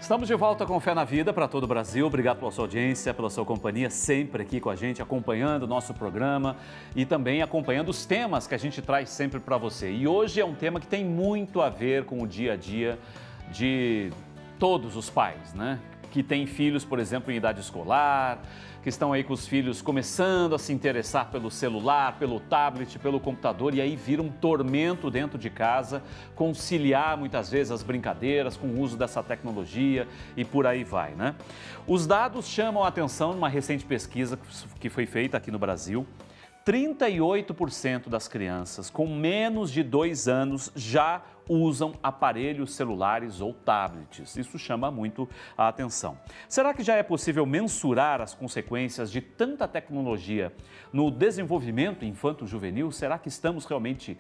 Estamos de volta com Fé na Vida para todo o Brasil. Obrigado pela sua audiência, pela sua companhia, sempre aqui com a gente, acompanhando o nosso programa e também acompanhando os temas que a gente traz sempre para você. E hoje é um tema que tem muito a ver com o dia a dia de todos os pais, né? Que têm filhos, por exemplo, em idade escolar, que estão aí com os filhos começando a se interessar pelo celular, pelo tablet, pelo computador, e aí vira um tormento dentro de casa, conciliar muitas vezes as brincadeiras com o uso dessa tecnologia e por aí vai, né? Os dados chamam a atenção numa recente pesquisa que foi feita aqui no Brasil. 38% das crianças com menos de 2 anos já usam aparelhos celulares ou tablets. Isso chama muito a atenção. Será que já é possível mensurar as consequências de tanta tecnologia no desenvolvimento infanto-juvenil? Será que estamos realmente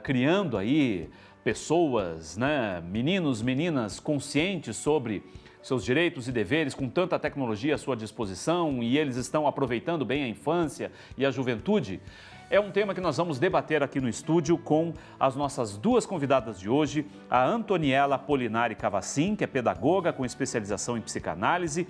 criando aí pessoas, né, meninos, meninas conscientes sobre seus direitos e deveres com tanta tecnologia à sua disposição e eles estão aproveitando bem a infância e a juventude? É um tema que nós vamos debater aqui no estúdio com as nossas duas convidadas de hoje, a Antoniela Polinari Cavacin, que é pedagoga com especialização em psicanálise,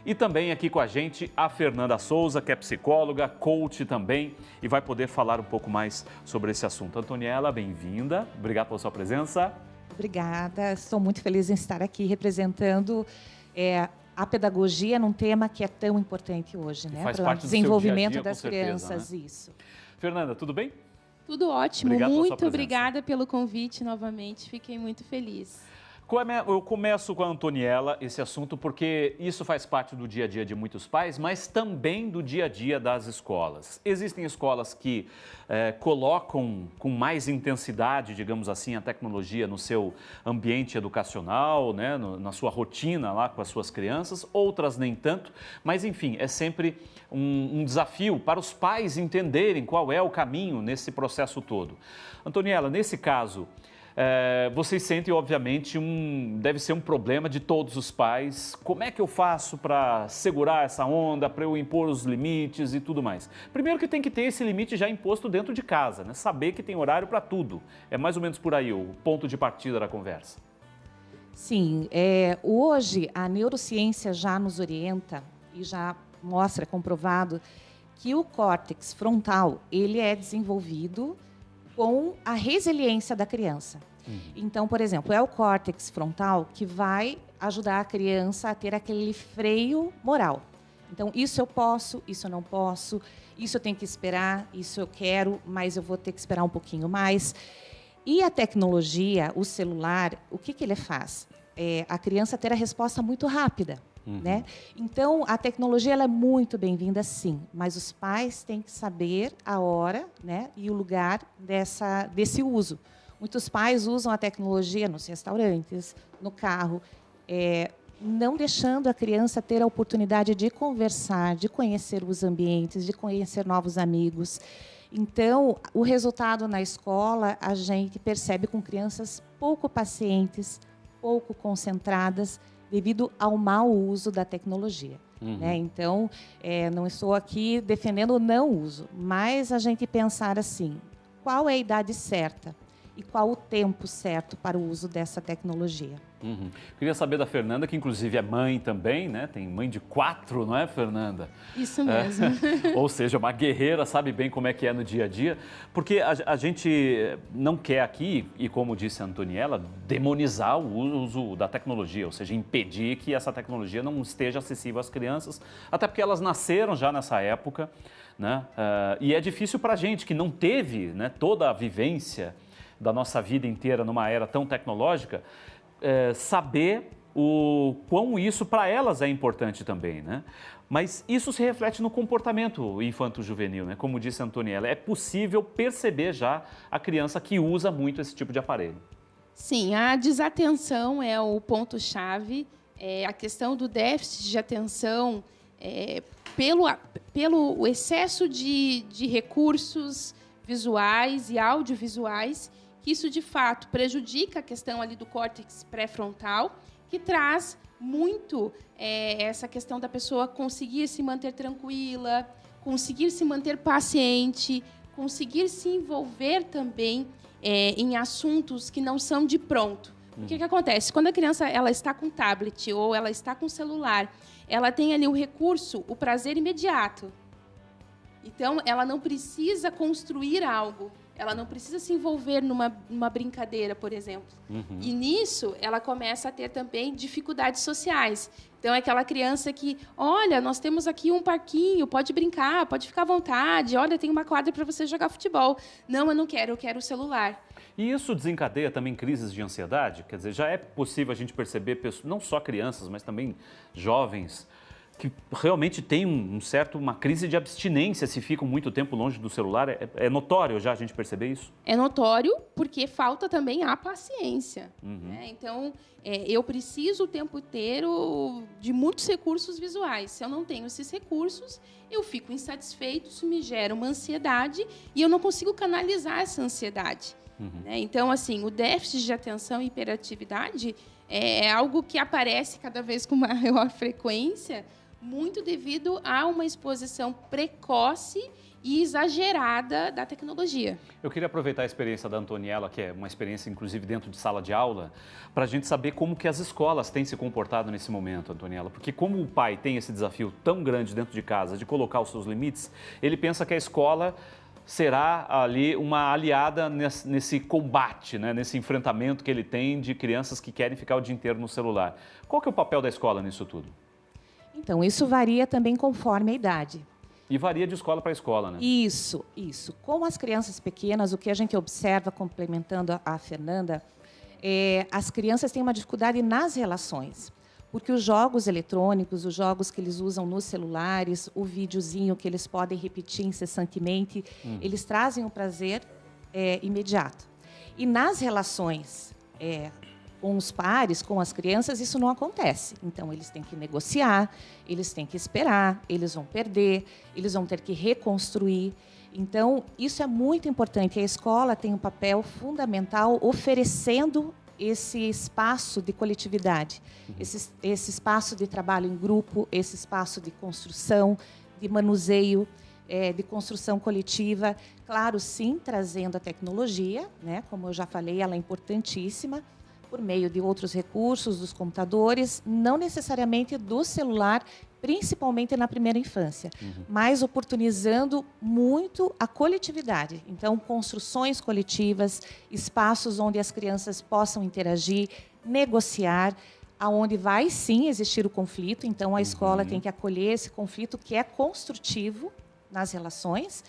e também aqui com a gente a Fernanda Souza, que é psicóloga, coach também, e vai poder falar um pouco mais sobre esse assunto. Antoniela, bem-vinda, obrigado pela sua presença. Obrigada, estou muito feliz em estar aqui representando a pedagogia num tema que é tão importante hoje, né? Faz para o parte desenvolvimento do seu dia a dia, das com certeza, crianças, né? Isso. Fernanda, tudo bem? Tudo ótimo, Obrigado pela sua muito presença. obrigada pelo convite novamente, fiquei muito feliz. Eu começo com a Antoniela esse assunto porque isso faz parte do dia a dia de muitos pais, mas também do dia a dia das escolas. Existem escolas que colocam com mais intensidade, digamos assim, a tecnologia no seu ambiente educacional, né, na sua rotina lá com as suas crianças, outras nem tanto, mas enfim, é sempre um desafio para os pais entenderem qual é o caminho nesse processo todo. Antoniela, nesse caso, vocês sentem, obviamente, deve ser um problema de todos os pais. Como é que eu faço para segurar essa onda, para eu impor os limites e tudo mais? Primeiro que tem que ter esse limite já imposto dentro de casa, né? Saber que tem horário para tudo. É mais ou menos por aí o ponto de partida da conversa. Sim, hoje a neurociência já nos orienta e já mostra, comprovado, que o córtex frontal ele é desenvolvido com a resiliência da criança. Então, por exemplo, é o córtex frontal que vai ajudar a criança a ter aquele freio moral. Então, isso eu posso, isso eu não posso, isso eu tenho que esperar, isso eu quero, mas eu vou ter que esperar um pouquinho mais. E a tecnologia, o celular, o que ele faz? A criança ter a resposta muito rápida. Né? Então, a tecnologia ela é muito bem-vinda, sim, mas os pais têm que saber a hora, né, e o lugar desse uso. Muitos pais usam a tecnologia nos restaurantes, no carro, não deixando a criança ter a oportunidade de conversar, de conhecer os ambientes, de conhecer novos amigos. Então, o resultado na escola, a gente percebe com crianças pouco pacientes, pouco concentradas, devido ao mau uso da tecnologia. Né? Então, não estou aqui defendendo o não uso, mas a gente pensar assim, qual é a idade certa e qual o tempo certo para o uso dessa tecnologia. Queria saber da Fernanda, que inclusive é mãe também, né? Tem mãe de 4, não é, Fernanda? Isso mesmo. Ou seja, uma guerreira, sabe bem como é que é no dia a dia. Porque a gente não quer aqui, e como disse a Antoniela, demonizar o uso da tecnologia, ou seja, impedir que essa tecnologia não esteja acessível às crianças, até porque elas nasceram já nessa época, né? E é difícil para a gente que não teve, né, toda a vivência da nossa vida inteira numa era tão tecnológica, saber o quão isso para elas é importante também, né? Mas isso se reflete no comportamento infanto-juvenil, né? Como disse a Antoniela, é possível perceber já a criança que usa muito esse tipo de aparelho. Sim, a desatenção é o ponto-chave, a questão do déficit de atenção pelo excesso de recursos visuais e audiovisuais, que isso, de fato, prejudica a questão ali do córtex pré-frontal, que traz muito essa questão da pessoa conseguir se manter tranquila, conseguir se manter paciente, conseguir se envolver também em assuntos que não são de pronto. O que acontece? Quando a criança ela está com tablet ou ela está com celular, ela tem ali o recurso, o prazer imediato. Então, ela não precisa construir algo. Ela não precisa se envolver numa brincadeira, por exemplo. E nisso, ela começa a ter também dificuldades sociais. Então, é aquela criança que, olha, nós temos aqui um parquinho, pode brincar, pode ficar à vontade. Olha, tem uma quadra para você jogar futebol. Não, eu quero o celular. E isso desencadeia também crises de ansiedade? Quer dizer, já é possível a gente perceber, não só crianças, mas também jovens, que realmente tem uma crise de abstinência se ficam muito tempo longe do celular. É notório já a gente perceber isso? É notório porque falta também a paciência. Né? Então, eu preciso o tempo inteiro de muitos recursos visuais. Se eu não tenho esses recursos, eu fico insatisfeito, isso me gera uma ansiedade e eu não consigo canalizar essa ansiedade. Né? Então, assim, o déficit de atenção e hiperatividade é algo que aparece cada vez com maior frequência, muito devido a uma exposição precoce e exagerada da tecnologia. Eu queria aproveitar a experiência da Antoniela, que é uma experiência, inclusive, dentro de sala de aula, para a gente saber como que as escolas têm se comportado nesse momento, Antoniela. Porque como o pai tem esse desafio tão grande dentro de casa de colocar os seus limites, ele pensa que a escola será ali uma aliada nesse combate, né? Nesse enfrentamento que ele tem de crianças que querem ficar o dia inteiro no celular. Qual que é o papel da escola nisso tudo? Então, isso varia também conforme a idade. E varia de escola para escola, né? Isso. Com as crianças pequenas, o que a gente observa, complementando a Fernanda, as crianças têm uma dificuldade nas relações. Porque os jogos eletrônicos, os jogos que eles usam nos celulares, o videozinho que eles podem repetir incessantemente, eles trazem um prazer imediato. E nas relações com os pares, com as crianças, isso não acontece. Então, eles têm que negociar, eles têm que esperar, eles vão perder, eles vão ter que reconstruir. Então, isso é muito importante. A escola tem um papel fundamental oferecendo esse espaço de coletividade, esse espaço de trabalho em grupo, esse espaço de construção, de manuseio, de construção coletiva. Claro, sim, trazendo a tecnologia, né? Como eu já falei, ela é importantíssima, por meio de outros recursos, dos computadores, não necessariamente do celular, principalmente na primeira infância, mas oportunizando muito a coletividade. Então, construções coletivas, espaços onde as crianças possam interagir, negociar, aonde vai sim existir o conflito. Então, a escola tem que acolher esse conflito que é construtivo nas relações,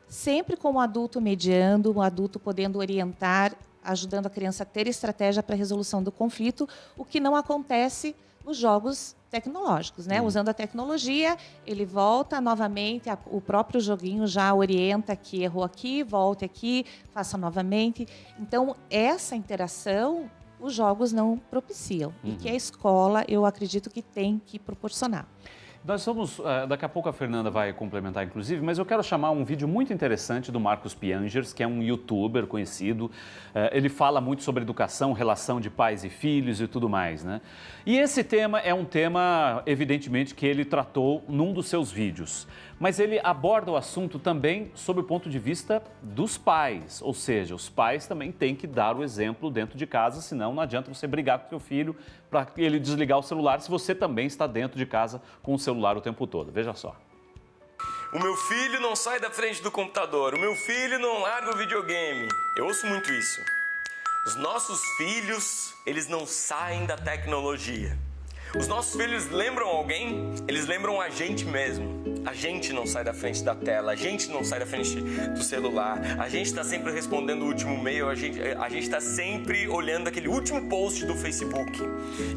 sempre com o adulto mediando, o adulto podendo orientar, ajudando a criança a ter estratégia para a resolução do conflito, o que não acontece nos jogos tecnológicos, né? Usando a tecnologia, ele volta novamente, o próprio joguinho já orienta que errou aqui, volte aqui, faça novamente. Então, essa interação, os jogos não propiciam. E que a escola, eu acredito que tem que proporcionar. Nós vamos, daqui a pouco a Fernanda vai complementar, inclusive, mas eu quero chamar um vídeo muito interessante do Marcos Piangers, que é um youtuber conhecido. Ele fala muito sobre educação, relação de pais e filhos e tudo mais, né? E esse tema é um tema, evidentemente, que ele tratou num dos seus vídeos. Mas ele aborda o assunto também sob o ponto de vista dos pais. Ou seja, os pais também têm que dar o exemplo dentro de casa, senão não adianta você brigar com seu filho para ele desligar o celular se você também está dentro de casa com o celular o tempo todo. Veja só. O meu filho não sai da frente do computador. O meu filho não larga o videogame. Eu ouço muito isso. Os nossos filhos, eles não saem da tecnologia. Os nossos filhos lembram alguém? Eles lembram a gente mesmo. A gente não sai da frente da tela, a gente não sai da frente do celular, a gente está sempre respondendo o último e-mail, a gente está sempre olhando aquele último post do Facebook.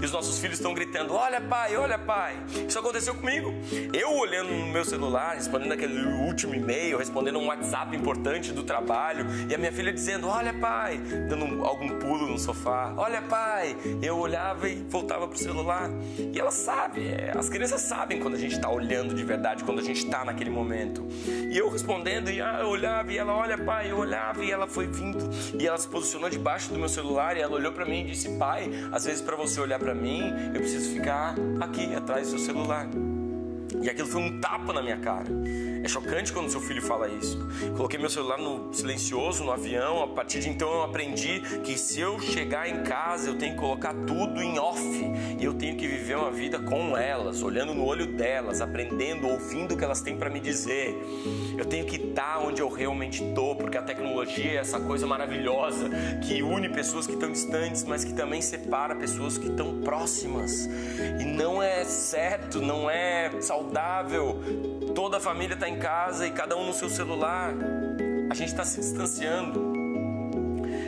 E os nossos filhos estão gritando, olha pai, olha pai. Isso aconteceu comigo. Eu olhando no meu celular, respondendo aquele último e-mail, respondendo um WhatsApp importante do trabalho, e a minha filha dizendo, olha pai, dando algum pulo no sofá, olha pai. Eu olhava e voltava pro celular. E ela sabe, as crianças sabem quando a gente está olhando de verdade, quando a gente está naquele momento. E eu respondendo, e eu olhava, e ela, olha pai, eu olhava, e ela foi vindo, e ela se posicionou debaixo do meu celular, e ela olhou para mim e disse, pai, às vezes para você olhar para mim, eu preciso ficar aqui, atrás do seu celular. E aquilo foi um tapa na minha cara. É chocante quando seu filho fala isso. Coloquei meu celular no silencioso, no avião. A partir de então eu aprendi que se eu chegar em casa, eu tenho que colocar tudo em off. E eu tenho que viver uma vida com elas, olhando no olho delas, aprendendo, ouvindo o que elas têm para me dizer. Eu tenho que estar onde eu realmente estou, porque a tecnologia é essa coisa maravilhosa que une pessoas que estão distantes, mas que também separa pessoas que estão próximas. E não é certo, não é saudável. Toda a família está em casa e cada um no seu celular. A gente está se distanciando.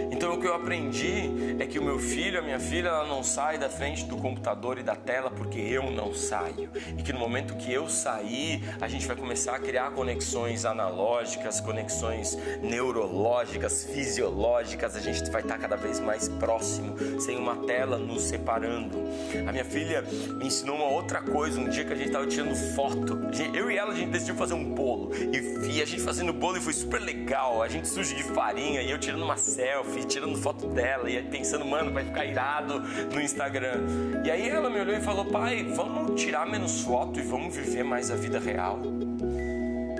Então o que eu aprendi é que o meu filho, a minha filha, ela não sai da frente do computador e da tela porque eu não saio. E que no momento que eu sair, a gente vai começar a criar conexões analógicas, conexões neurológicas, fisiológicas. A gente vai estar cada vez mais próximo, sem uma tela nos separando. A minha filha me ensinou uma outra coisa um dia que a gente estava tirando foto. Eu e ela, a gente decidiu fazer um bolo. E a gente fazendo o bolo e foi super legal. A gente suja de farinha e eu tirando uma selfie, tirando foto dela e pensando, mano, vai ficar irado no Instagram. E aí ela me olhou e falou, pai, vamos tirar menos foto e vamos viver mais a vida real.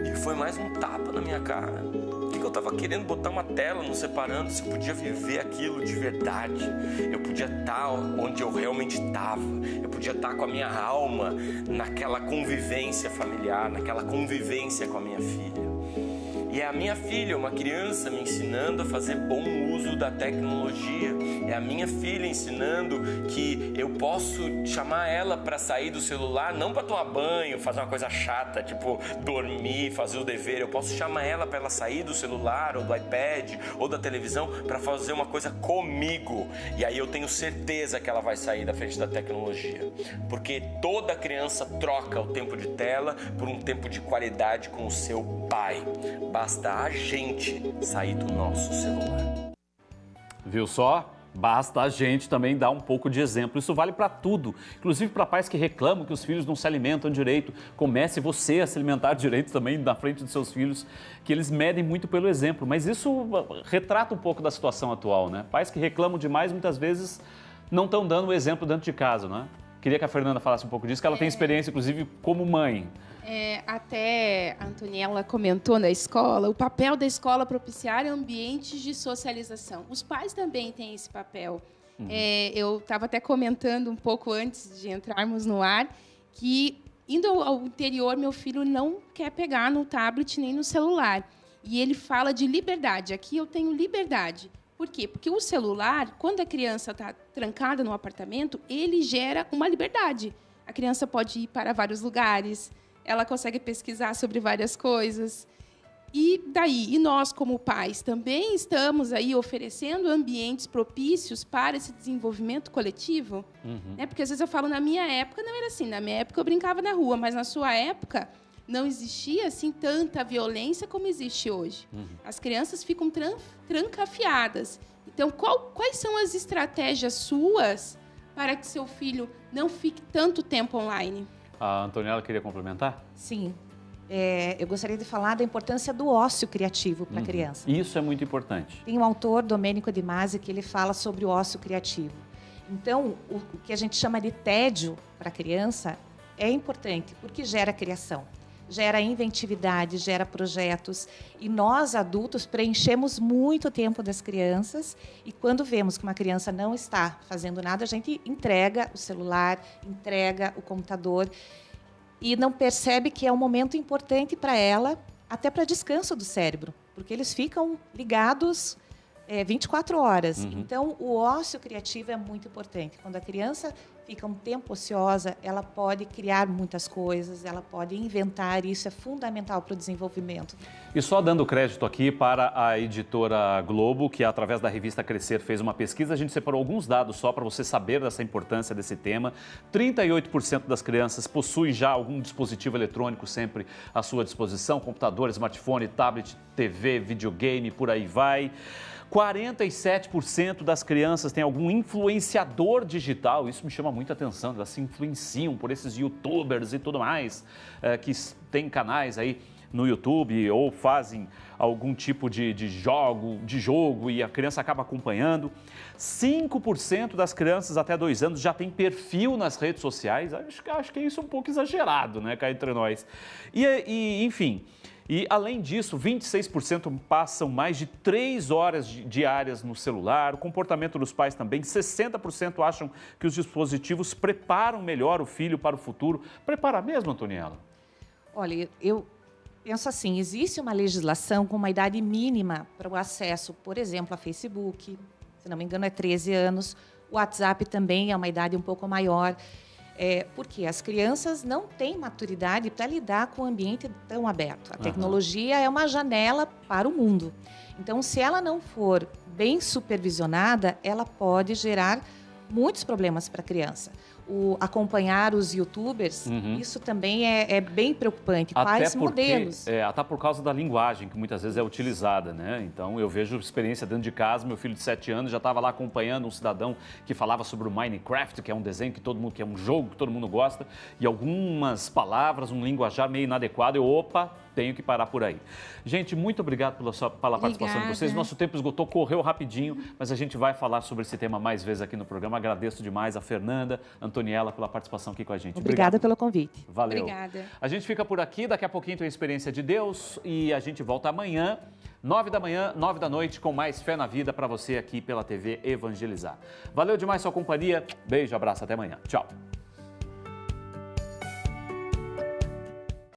E foi mais um tapa na minha cara. O que eu tava querendo botar uma tela nos separando, se eu podia viver aquilo de verdade. Eu podia estar onde eu realmente estava. Eu podia estar com a minha alma naquela convivência familiar, naquela convivência com a minha filha. E é a minha filha, uma criança, me ensinando a fazer bom uso da tecnologia. É a minha filha ensinando que eu posso chamar ela para sair do celular, não para tomar banho, fazer uma coisa chata, tipo dormir, fazer o dever. Eu posso chamar ela para ela sair do celular, ou do iPad, ou da televisão, para fazer uma coisa comigo. E aí eu tenho certeza que ela vai sair da frente da tecnologia. Porque toda criança troca o tempo de tela por um tempo de qualidade com o seu pai. Basta a gente sair do nosso celular. Viu só? Basta a gente também dar um pouco de exemplo. Isso vale para tudo, inclusive para pais que reclamam que os filhos não se alimentam direito. Comece você a se alimentar direito também na frente dos seus filhos, que eles medem muito pelo exemplo. Mas isso retrata um pouco da situação atual, né? Pais que reclamam demais muitas vezes não estão dando o exemplo dentro de casa, né? Queria que a Fernanda falasse um pouco disso, que ela tem experiência, inclusive, como mãe. Até a Antoniela comentou na escola, o papel da escola é propiciar ambientes de socialização. Os pais também têm esse papel. Eu estava até comentando um pouco antes de entrarmos no ar, que indo ao interior, meu filho não quer pegar no tablet nem no celular. E ele fala de liberdade. Aqui eu tenho liberdade. Por quê? Porque o celular, quando a criança está trancada no apartamento, ele gera uma liberdade. A criança pode ir para vários lugares, ela consegue pesquisar sobre várias coisas. E daí, e nós, como pais, também estamos aí oferecendo ambientes propícios para esse desenvolvimento coletivo. Né? Porque às vezes eu falo, na minha época não era assim, na minha época eu brincava na rua, mas na sua época não existia assim tanta violência como existe hoje. As crianças ficam trancafiadas. Então, quais são as estratégias suas para que seu filho não fique tanto tempo online? A Antoniela queria complementar? Sim. Eu gostaria de falar da importância do ócio criativo para a criança. Isso é muito importante. Tem um autor, Domenico De Masi, que ele fala sobre o ócio criativo. Então, o que a gente chama de tédio para a criança é importante, porque gera criação, gera inventividade, gera projetos. E nós, adultos, preenchemos muito tempo das crianças. E quando vemos que uma criança não está fazendo nada, a gente entrega o celular, entrega o computador e não percebe que é um momento importante para ela, até para descanso do cérebro, porque eles ficam ligados 24 horas. Então, o ócio criativo é muito importante. Quando a criança fica um tempo ociosa, ela pode criar muitas coisas, ela pode inventar, e isso é fundamental para o desenvolvimento. E só dando crédito aqui para a editora Globo, que através da revista Crescer fez uma pesquisa, a gente separou alguns dados só para você saber dessa importância desse tema. 38% das crianças possuem já algum dispositivo eletrônico sempre à sua disposição, computador, smartphone, tablet, TV, videogame, por aí vai. 47% das crianças têm algum influenciador digital, isso me chama muita atenção, elas se influenciam por esses youtubers e tudo mais, que têm canais aí no YouTube ou fazem algum tipo de jogo e a criança acaba acompanhando. 5% das crianças até 2 anos já tem perfil nas redes sociais. Acho que isso é um pouco exagerado, né, cá entre nós. Enfim... E, além disso, 26% passam mais de 3 horas diárias no celular. O comportamento dos pais também, 60% acham que os dispositivos preparam melhor o filho para o futuro. Prepara mesmo, Antoniela? Olha, eu penso assim, existe uma legislação com uma idade mínima para o acesso, por exemplo, a Facebook, se não me engano é 13 anos, o WhatsApp também é uma idade um pouco maior. Porque as crianças não têm maturidade para lidar com um ambiente tão aberto. A tecnologia é uma janela para o mundo. Então, se ela não for bem supervisionada, ela pode gerar muitos problemas para a criança. Acompanhar os youtubers, isso também é bem preocupante. Quais modelos? Até por causa da linguagem que muitas vezes é utilizada, né? Então, eu vejo experiência dentro de casa. Meu filho de 7 anos já estava lá acompanhando um cidadão que falava sobre o Minecraft, que é um desenho que que é um jogo que todo mundo gosta, e algumas palavras, um linguajar meio inadequado. Tenho que parar por aí. Gente, muito obrigado pela participação de vocês. Nosso tempo esgotou, correu rapidinho, mas a gente vai falar sobre esse tema mais vezes aqui no programa. Agradeço demais a Fernanda, Antoniela, pela participação aqui com a gente. Obrigada pelo convite. Valeu. Obrigada. A gente fica por aqui, daqui a pouquinho tem a Experiência de Deus e a gente volta amanhã, 9 da manhã, 9 da noite, com mais Fé na Vida para você aqui pela TV Evangelizar. Valeu demais sua companhia, beijo, abraço, até amanhã. Tchau.